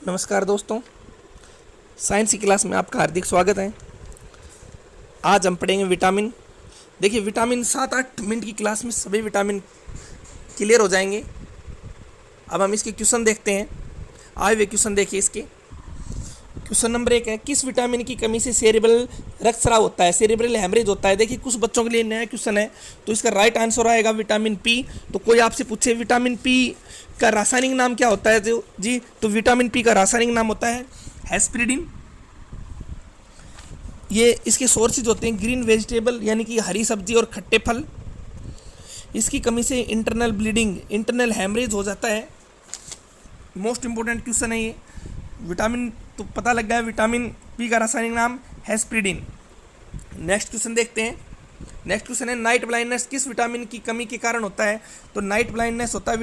नमस्कार दोस्तों, साइंस की क्लास में आपका हार्दिक स्वागत है। आज हम पढ़ेंगे विटामिन। देखिए, विटामिन 7-8 मिनट की क्लास में सभी विटामिन क्लियर हो जाएंगे। अब हम इसके क्वेश्चन देखते हैं। आए हुए क्वेश्चन देखिए। इसके क्वेश्चन नंबर 1 है, किस विटामिन की कमी से सेरेब्रल रक्तस्राव होता है, सेरेब्रल हेमरेज होता है। देखिए, कुछ बच्चों के लिए नया क्वेश्चन है, तो इसका राइट आंसर आएगा विटामिन पी। तो कोई आपसे पूछे विटामिन पी का रासायनिक नाम क्या होता है तो विटामिन पी का रासायनिक नाम होता है हेस्पिरिडिन। ये इसके सोर्सेज होते हैं ग्रीन वेजिटेबल यानी कि हरी सब्जी और खट्टे फल। इसकी कमी से इंटरनल ब्लीडिंग, इंटरनल हेमरेज हो जाता है। मोस्ट इंपोर्टेंट क्वेश्चन है ये। विटामिन तो पता लग गया, विटामिन पी का रासायनिक नाम हेस्पिरिडिन। नेक्स्ट क्वेश्चन देखते हैं। नेक्स्ट क्वेश्चन है, नाइट ब्लाइंडनेस किस विटामिन की कमी के कारण होता है। तो नाइट ब्लाइंडनेस होता है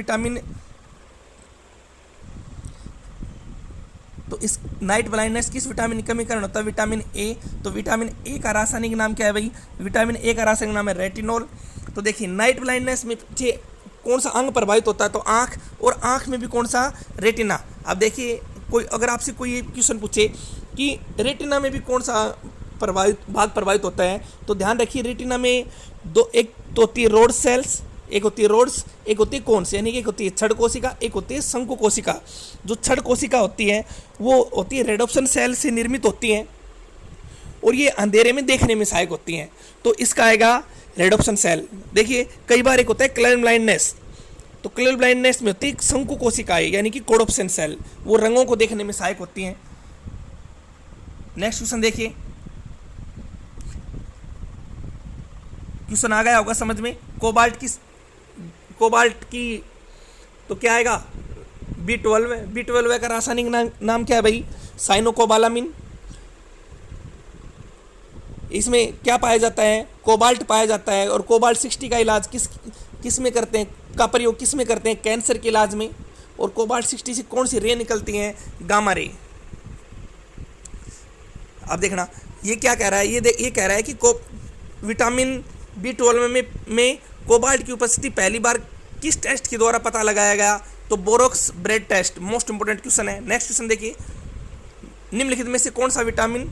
इस नाइट ब्लाइंडनेस किस विटामिन की कमी के कारण होता है, विटामिन ए। तो विटामिन ए का रासायनिक नाम क्या है भाई, विटामिन ए का रासायनिक नाम है रेटिनॉल। तो देखिए, नाइट ब्लाइंडनेस में कौन सा अंग प्रभावित होता है, तो आंख, और आंख में भी कौन सा, रेटिना। अब देखिए, अगर आपसे कोई क्वेश्चन पूछे कि रेटिना में भी कौन सा भाग प्रभावित होता है, तो ध्यान रखिए, रेटिना में एक तो होती है रोड सेल्स, एक होती है रोड्स, एक होती है कोन्स, यानी कि एक होती है छड़ कोशिका, एक होती है शंकु कोशिका। जो छड़ कोशिका होती है वो होती है रेडोप्सन सेल से निर्मित होती है, और ये अंधेरे में देखने में सहायक होती हैं। तो इसका आएगा रेडोप्सन सेल। देखिए, कई बार एक होता है कलर ब्लाइंडनेस, तो कलर ब्लाइंडनेस में होती है शंकु कोशिकाएं यानी कि कोडोप्सिन सेल, वो रंगों को देखने में सहायक होती हैं। नेक्स्ट क्वेश्चन देखिए। क्वेश्चन आ गया होगा समझ में। कोबाल्ट की तो क्या आएगा, B12 का रासायनिक नाम क्या है भाई, साइनोकोबालामिन। इसमें क्या पाया जाता है, कोबाल्ट पाया जाता है। और कोबाल्ट 60 का इलाज किस में करते हैं, का प्रयोग किस में करते हैं, कैंसर के इलाज में। और कोबाल्ट 60 से कौन सी रे निकलती हैं, गामा रे। अब देखना ये क्या कह रहा है, ये कह रहा है कि विटामिन B12 में कोबाल्ट की उपस्थिति पहली बार किस टेस्ट के द्वारा पता लगाया गया, तो borax bread test. Most important question है। नेक्स्ट क्वेश्चन देखिए, निम्नलिखित में से कौन सा विटामिन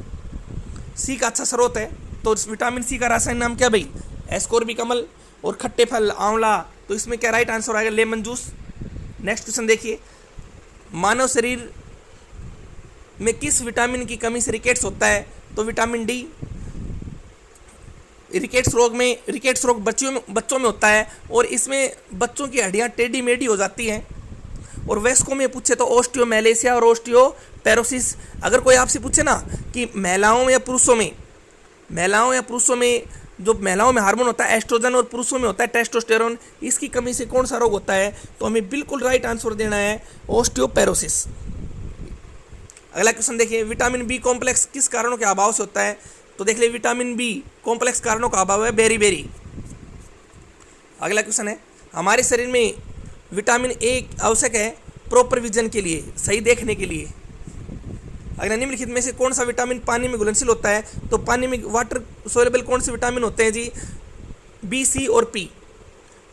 सी का अच्छा स्रोत है। तो विटामिन सी का रासायनिक नाम क्या भाई, एस्कोर्बिकमल। और खट्टे फल, आंवला, तो इसमें क्या राइट आंसर आएगा, लेमन जूस। नेक्स्ट क्वेश्चन देखिए, मानव शरीर में किस विटामिन की कमी से रिकेट्स होता है, तो विटामिन डी। रिकेट्स रोग बच्चों में होता है, और इसमें बच्चों की हड्डियां टेढ़ी मेढ़ी हो जाती हैं। और वयस्कों में पूछे तो ओस्टियोमेलेसिया और ओस्टियोपेरोसिस। अगर कोई आपसे पूछे ना कि महिलाओं या पुरुषों में जो महिलाओं में हार्मोन होता है एस्ट्रोजन, और पुरुषों में होता है टेस्टोस्टेरोन, इसकी कमी से कौन सा रोग होता है, तो हमें बिल्कुल राइट आंसर देना है ओस्टियोपेरोसिस। अगला क्वेश्चन देखिए, विटामिन बी कॉम्प्लेक्स किस कारणों के अभाव से होता है। तो देख ले, विटामिन बी कॉम्प्लेक्स कारणों का अभाव है बेरी। अगला क्वेश्चन है, हमारे शरीर में विटामिन ए आवश्यक है प्रॉपर विजन के लिए, सही देखने के लिए। अगला, निम्नलिखित में से कौन सा विटामिन पानी में घुलनशील होता है, तो पानी में वाटर सोलेबल कौन से विटामिन होते हैं जी, बी, सी और पी।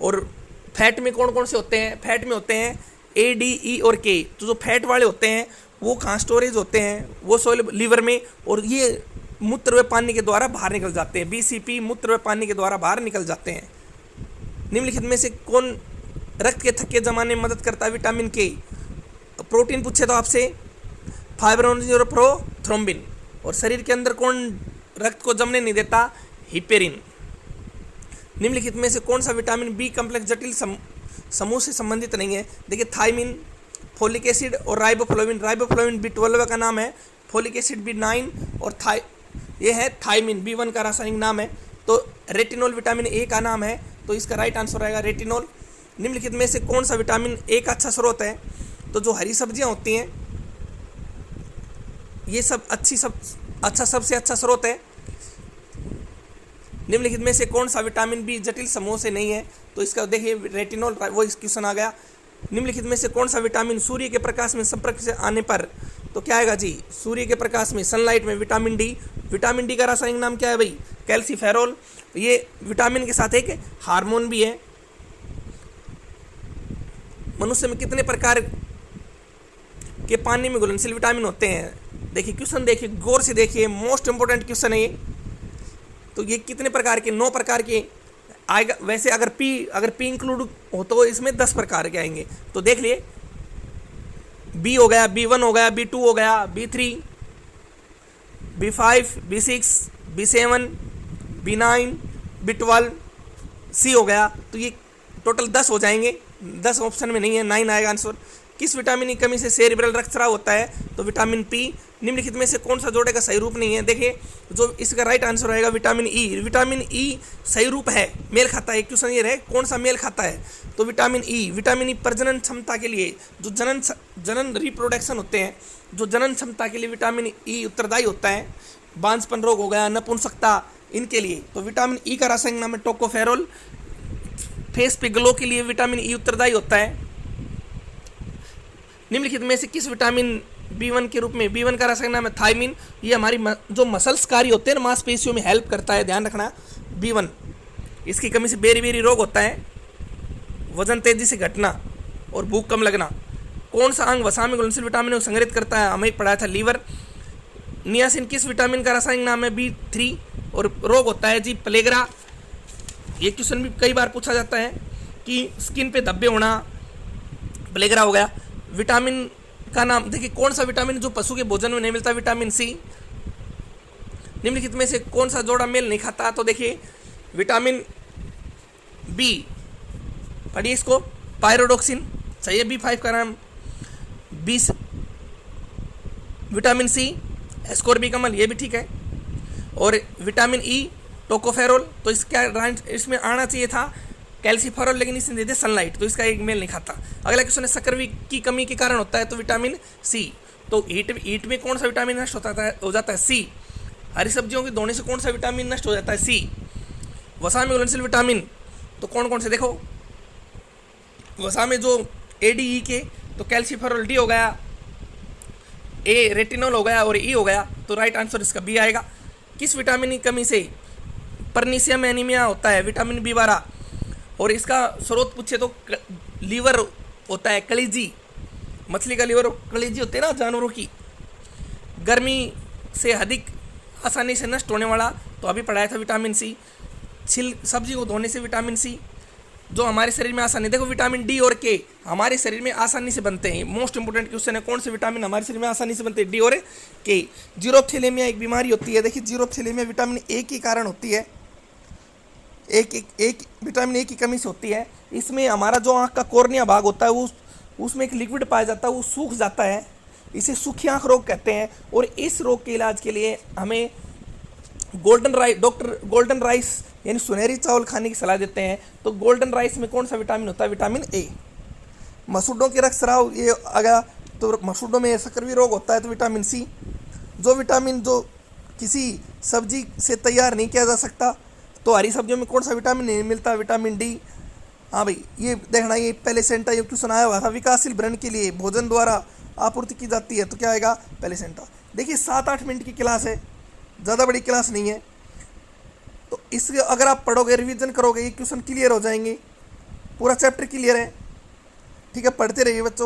और फैट में कौन कौन से होते हैं, फैट में होते हैं ए, डी, ई और के। तो जो फैट वाले होते हैं वो कहाँ स्टोरेज होते हैं, वो सोलेबल लिवर में, और ये मूत्र व पानी के द्वारा बाहर निकल जाते हैं। बी, सी, पी मूत्र व पानी के द्वारा बाहर निकल जाते हैं। निम्नलिखित में से कौन रक्त के थक्के जमाने में मदद करता है, विटामिन के। प्रोटीन पूछे तो आपसे फाइब्रोनोजिन और प्रोथ्रोम्बिन। और शरीर के अंदर कौन रक्त को जमने नहीं देता, हिपेरिन। निम्नलिखित में से कौन सा विटामिन बी कॉम्प्लेक्स जटिल समूह से संबंधित नहीं है। देखिए, थायमिन, फोलिक एसिड और राइबोफ्लोविन। राइबोफ्लोविन B12 का नाम है, फोलिक एसिड B9 और ये है थायमिन, B1 का रासायनिक नाम है। तो रेटिनॉल विटामिन ए का नाम है, तो इसका राइट आंसर आएगा रेटिनॉल। निम्नलिखित में से कौन सा विटामिन ए का अच्छा स्रोत है, तो जो हरी सब्जियां होती हैं ये सब सबसे अच्छा स्रोत है। निम्नलिखित में से कौन सा विटामिन बी जटिल समूह से नहीं है, तो इसका देखिए रेटिनॉल, वो इस क्वेश्चन आ गया। निम्नलिखित में से कौन सा विटामिन सूर्य के प्रकाश में संपर्क से आने पर, तो क्या आएगा जी, सूर्य के प्रकाश में, सनलाइट में, विटामिन डी। विटामिन डी का रासायनिक नाम क्या है भाई, कैल्सीफेरोल। ये विटामिन के साथ एक हार्मोन भी है। मनुष्य में कितने प्रकार कि पानी में घुलनशील विटामिन होते हैं। देखिए क्वेश्चन, देखिए गौर से देखिए, मोस्ट इंपोर्टेंट क्वेश्चन है ये। तो ये कितने प्रकार के, 9 प्रकार के आएगा। वैसे अगर पी इंक्लूड हो तो इसमें 10 प्रकार के आएंगे। तो देख लिए, बी हो गया, B1 हो गया, B2 हो गया, B3, B5, B6, B7, B9, B12, सी हो गया। तो ये टोटल 10 हो जाएंगे। 10 ऑप्शन में नहीं है, 9 आएगा आंसर। किस विटामिन की कमी से सेरिब्रल रक्तस्राव होता है? तो विटामिन पी। निम्नलिखित में से कौन सा जोड़े का सही रूप नहीं है? देखिए जो इसका राइट आंसर रहेगा विटामिन ई। विटामिन ई सही रूप है, मेल खाता है। क्वेश्चन ये रहे कौन सा मेल खाता है? तो विटामिन ई। विटामिन ई प्रजनन क्षमता के लिए, जो जनन रिप्रोडक्शन होते हैं, जो जनन क्षमता के लिए विटामिन ई उत्तरदायी होता है। बांझपन रोग हो गया, नपुंसकता, इनके लिए। तो विटामिन ई का रासायनिक नाम है टोकोफेरोल। फेस पे ग्लो के लिए विटामिन ई उत्तरदायी होता है। निम्नलिखित में से किस विटामिन B1 के रूप में, B1 का रासायनिक नाम है थायमिन। ये हमारी जो मसल्स कार्य होते हैं, मांसपेशियों में हेल्प करता है, ध्यान रखना। B1, इसकी कमी से बेरी रोग होता है, वजन तेजी से घटना और भूख कम लगना। कौन सा अंग वसा में घुलनशील विटामिन को संग्रहित करता है? हमें पढ़ाया था लीवर। नियासिन किस विटामिन का रासायनिक नाम है? B3 और रोग होता है जी प्लेगरा। ये क्वेश्चन भी कई बार पूछा जाता है कि स्किन पे धब्बे होना, प्लेगरा हो गया। विटामिन का नाम देखिए, कौन सा विटामिन जो पशु के भोजन में नहीं मिलता? Vitamin C. निम्नलिखित में से कौन सा जोड़ा मेल नहीं खाता? तो देखिए विटामिन बी, पढ़िए इसको, पायरोडोक्सिन सही है। B5 का नाम B। विटामिन सी एस्कोर्बिक अम्ल, ये भी ठीक है। और विटामिन ई टोकोफेरोल, तो इसमें आना चाहिए था कैल्सीफेरॉल, लेकिन इसने दे दिया सनलाइट, तो इसका एक मेल नहीं खाता। अगला क्वेश्चन है शक्कर की कमी के कारण होता है? तो विटामिन सी। तो ईट में कौन सा विटामिन नष्ट हो जाता है? सी। हरी सब्जियों के धोने से कौन सा विटामिन नष्ट हो जाता है? सी। वसा में घुलनशील विटामिन तो कौन कौन से? देखो वसा में जो ADE के, तो कैल्सीफेरॉल डी हो गया, ए रेटिनॉल हो गया और ई हो गया। तो राइट आंसर इसका बी आएगा। किस विटामिन की कमी से परनीसियम एनीमिया होता है? Vitamin B12। और इसका स्रोत पूछे तो लीवर होता है, कलीजी, मछली का लीवर, कलीजी होते हैं ना जानवरों की। गर्मी से अधिक आसानी से नष्ट होने वाला, तो अभी पढ़ाया था विटामिन सी। सब्जी को धोने से विटामिन सी जो हमारे शरीर में आसानी, देखो विटामिन डी और के हमारे शरीर में आसानी से बनते हैं। मोस्ट इंपोर्टेंट क्वेश्चन है, कौन से विटामिन हमारे शरीर में आसानी से बनते हैं? डी और के। जीरोथैलेमिया एक बीमारी होती है। देखिए जीरोथैलेमिया विटामिन ए के कारण होती है। एक विटामिन ए की कमी से होती है। इसमें हमारा जो आँख का कॉर्निया भाग होता है, वो उसमें एक लिक्विड पाया जाता है, वो सूख जाता है। इसे सूखी आँख रोग कहते हैं। और इस रोग के इलाज के लिए हमें डॉक्टर गोल्डन राइस यानी सुनहरी चावल खाने की सलाह देते हैं। तो गोल्डन राइस में कौन सा विटामिन होता है? Vitamin A. मसूड़ों के रक्तस्राव ये आ गया, तो मसूड़ों में शक्कर रोग होता है, तो विटामिन सी। जो विटामिन जो किसी सब्जी से तैयार नहीं किया जा सकता, तो हरी सब्जियों में कौन सा विटामिन नहीं मिलता? Vitamin D. हाँ भाई, ये देखना, ये प्लेसेंटा, ये क्वेश्चन आया हुआ था। विकासशील भ्रूण के लिए भोजन द्वारा आपूर्ति की जाती है, तो क्या आएगा? प्लेसेंटा। देखिए 7-8 मिनट की क्लास है, ज़्यादा बड़ी क्लास नहीं है। तो इसके अगर आप पढ़ोगे, रिवीजन करोगे, ये क्वेश्चन क्लियर हो जाएंगे। पूरा चैप्टर क्लियर है। ठीक है, पढ़ते रहिए बच्चों।